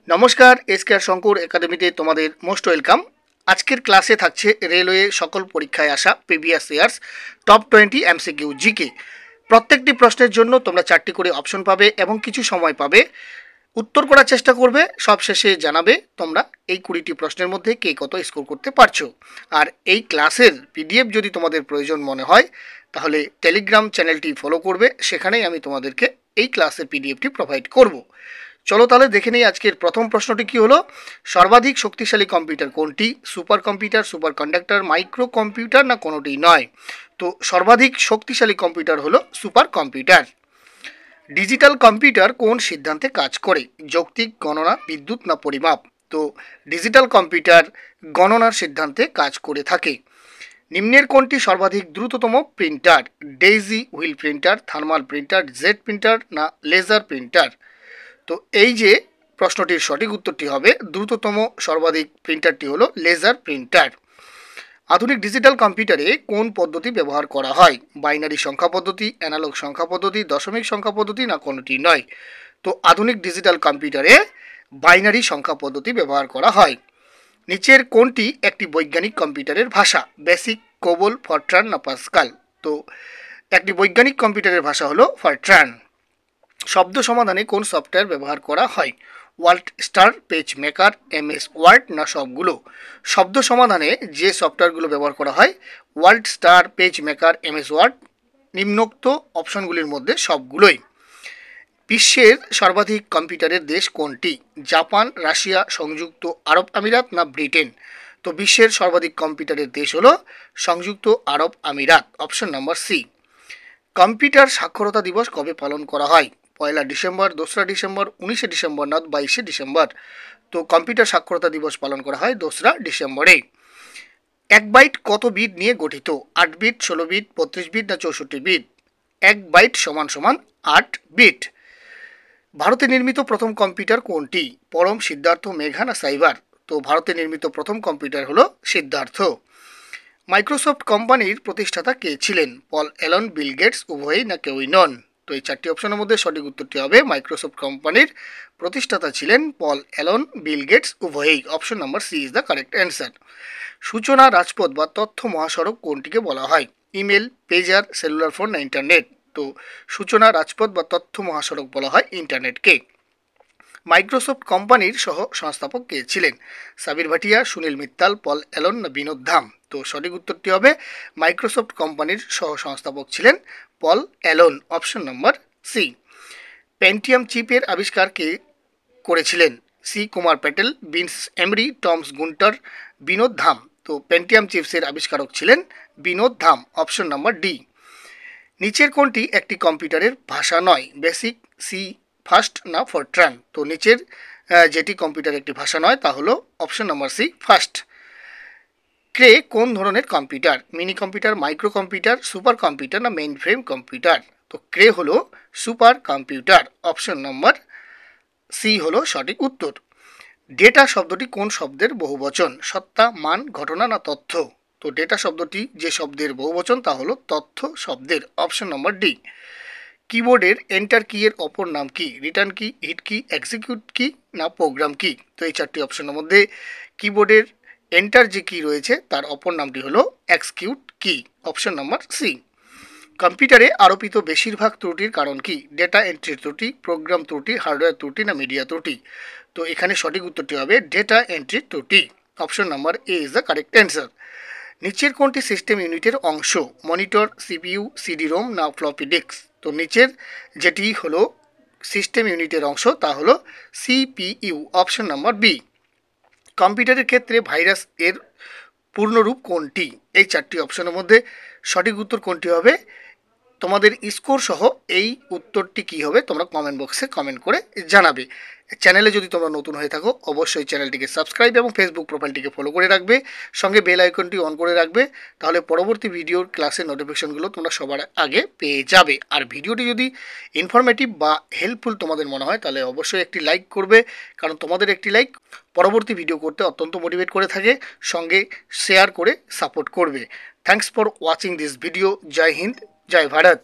নমস্কার, এসকেআর শঙ্কর একাডেমিতে তোমাদের মোস্ট ওয়েলকাম। আজকের ক্লাসে থাকছে রেলওয়ে সকল পরীক্ষায় আসা previous years top 20 MCQ GK. প্রত্যেকটি প্রশ্নের জন্য তোমরা 4টি করে অপশন পাবে এবং কিছু সময় পাবে। উত্তর করার চেষ্টা করবে, সবশেষে জানাবে তোমরা এই 20টি প্রশ্নের মধ্যে কে কত স্কোর করতে পারছো। আর এই ক্লাসের পিডিএফ যদি তোমাদের প্রয়োজন মনে হয় তাহলে টেলিগ্রাম চ্যানেলটি ফলো করবে, সেখানেই আমি তোমাদেরকে এই ক্লাসের পিডিএফটি প্রোভাইড করব। চলো তাহলে দেখে নেই আজকের প্রথম প্রশ্নটি কি হলো। সর্বাধিক শক্তিশালী কম্পিউটার কোনটি? Super computer, super conductor, micro computer না কোনোটি নয়? তো সর্বাধিক শক্তিশালী কম্পিউটার হলো সুপার কম্পিউটার। ডিজিটাল কম্পিউটার কোন সিদ্ধান্তে কাজ করে? যৌক্তিক, গণনা, বিদ্যুৎ না পরিমাপ? তো ডিজিটাল কম্পিউটার গণনার সিদ্ধান্তে কাজ করে থাকে। নিম্নের কোনটি সর্বাধিক দ্রুততম printer? Daisy wheel printer, thermal printer, jet printer না লেজার প্রিন্টার? তো এই যে প্রশ্নটির সঠিক উত্তরটি হবে দ্রুততম সর্বাধিক প্রিন্টারটি হলো লেজার প্রিন্টার। আধুনিক ডিজিটাল কম্পিউটারে কোন পদ্ধতি ব্যবহার করা হয়? বাইনারি সংখ্যা পদ্ধতি, অ্যানালগ সংখ্যা পদ্ধতি, দশমিক সংখ্যা পদ্ধতি না কোনোটি নয়? তো আধুনিক ডিজিটাল কম্পিউটারে বাইনারি সংখ্যা পদ্ধতি ব্যবহার করা হয়। নিচের কোনটি একটি বৈজ্ঞানিক কম্পিউটারের ভাষা? বেসিক, কোবল, ফরট্রান না পাস্কাল? তো একটি বৈজ্ঞানিক কম্পিউটারের ভাষা হলো ফরট্রান। শব্দ সমাধানে কোন সফটওয়্যার ব্যবহার করা হয়? WordStar, PageMaker, MS Word না সবগুলো? শব্দ সমাধানে যে সফটওয়্যারগুলো ব্যবহার করা হয় WordStar, PageMaker, MS Word, নিম্নোক্ত অপশনগুলির মধ্যে সবগুলোই। বিশ্বের সর্বাধিক কম্পিউটারের দেশ কোনটি? জাপান, রাশিয়া, সংযুক্ত আরব আমিরাত না ব্রিটেন? তো বিশ্বের সর্বাধিক কম্পিউটারের দেশ হলো সংযুক্ত আরব আমিরাত, অপশন নাম্বার সি। কম্পিউটার সাক্ষরতা দিবস কবে পালন করা হয়? 1 ডিসেম্বর, 2 ডিসেম্বর, 19 ডিসেম্বর না 22 ডিসেম্বর? তো কম্পিউটার সাক্ষরতা দিবস পালন করা হয় 2 ডিসেম্বরে। 1 বাইট কত বিট নিয়ে গঠিত? 8 বিট, 16 বিট, 32 বিট না 64 বিট? 1 বাইট সমান সমান 8 বিট। ভারতে নির্মিত প্রথম কম্পিউটার কোনটি? পরম, সিদ্ধার্থ, মেঘা না সাইবার? তো ভারতে নির্মিত প্রথম কম্পিউটার হলো সিদ্ধার্থ। মাইক্রোসফট কোম্পানির প্রতিষ্ঠাতা কে ছিলেন? পল অ্যালন, বিল গেটস, উভয়ই না কেউই নন? তো এই 4টি অপশনের মধ্যে সঠিক উত্তরটি হবে মাইক্রোসফট কোম্পানির প্রতিষ্ঠাতা ছিলেন পল অ্যালন, বিল গেটস, উভয়ই, option number C is the correct answer. সূচনা রাজপথ বা তথ্য মহাসড়ক কোনটিকে বলা হয়? ইমেল, পেজার, সেলুলার ফোন না ইন্টারনেট? তো সূচনা রাজপথ বা তথ্য মহাসড়ক বলা হয় ইন্টারনেটকে। মাইক্রোসফট কোম্পানির সহ সংস্থাপক কে ছিলেন? সাবির ভাটিয়া, সুনীল মিত্তাল, পল অ্যালন না বিনোদ ধাম? তো সঠিক উত্তরটি হবে মাইক্রোসফট কোম্পানির সহ সংস্থাপক ছিলেন Paul Allen, option number C. Pentium চিপের আবিষ্কার কে করেছিলেন? সি কুমার প্যাটেল, বিন্স এমরি, টমস গুন্টার, বিনোদ ধাম? তো পেন্টিয়াম চিপসের আবিষ্কারক ছিলেন Vinod Dham, option number D. নিচের কোনটি একটি কম্পিউটারের ভাষা নয়? বেসিক, সি ফার্স্ট না ফরট্রান? তো নিচের যেটি কম্পিউটার একটি ভাষা নয় তা হলো option number C first. Cray কোন ধরনের computer? Mini computer, micro computer, super computer না মেইন ফ্রেম কম্পিউটার? তো ক্রে হলো supercomputer, option number C হলো সঠিক উত্তর। ডেটা শব্দটি কোন শব্দের বহুবচন? সত্তা, মান, ঘটনা না তথ্য? তো ডেটা শব্দটি যে শব্দের বহুবচন তা হলো তথ্য শব্দের, অপশন নম্বর ডি। কিবোর্ডের এন্টার কি এর অপর নাম কি? রিটার্ন কি, হিট কি, এক্সিকিউট কি না প্রোগ্রাম কি? তো এই 4টি অপশনের মধ্যে কিবোর্ডের এন্টার যে কি রয়েছে তার অপর নামটি হলো এক্সিকিউট কি, অপশন নাম্বার সি। কম্পিউটারে আরোপিত বেশিরভাগ ত্রুটির কারণ কি? ডেটা এন্ট্রি ত্রুটি, প্রোগ্রাম ত্রুটি, হার্ডওয়্যার ত্রুটি না মিডিয়া ত্রুটি? তো এখানে সঠিক উত্তরটি হবে ডেটা এন্ট্রি ত্রুটি, option number A is the correct answer. নিচের কোনটি সিস্টেম ইউনিটের অংশ? মনিটর, সিপিইউ, সিডি রোম না ফ্লপি ডিস্ক? তো নিচের যেটি হলো সিস্টেম ইউনিটের অংশ তা হলো সিপিইউ, অপশন নাম্বার বি। কম্পিউটারের ক্ষেত্রে ভাইরাস এর পূর্ণরূপ কোনটি? এই 4টি অপশনের মধ্যে সঠিক উত্তর কোনটি হবে? তোমাদের স্কোর সহ এই উত্তরটি কী হবে তোমরা কমেন্ট বক্সে কমেন্ট করে জানাবে। চ্যানেলে যদি তোমরা নতুন হয়ে থাকো অবশ্যই চ্যানেলটিকে সাবস্ক্রাইব এবং ফেসবুক প্রোফাইলটিকে ফলো করে রাখবে, সঙ্গে বেল আইকনটি অন করে রাখবে, তাহলে পরবর্তী ভিডিওর ক্লাসের নোটিফিকেশনগুলো তোমরা সবার আগে পেয়ে যাবে। আর ভিডিওটি যদি ইনফরমেটিভ বা হেল্পফুল তোমাদের মনে হয় তাহলে অবশ্যই একটি লাইক করবে, কারণ তোমাদের একটি লাইক পরবর্তী ভিডিও করতে অত্যন্ত মোটিভেট করে থাকে, সঙ্গে শেয়ার করে সাপোর্ট করবে। Thanks for watching this video. জয় হিন্দ, জয় ভারত।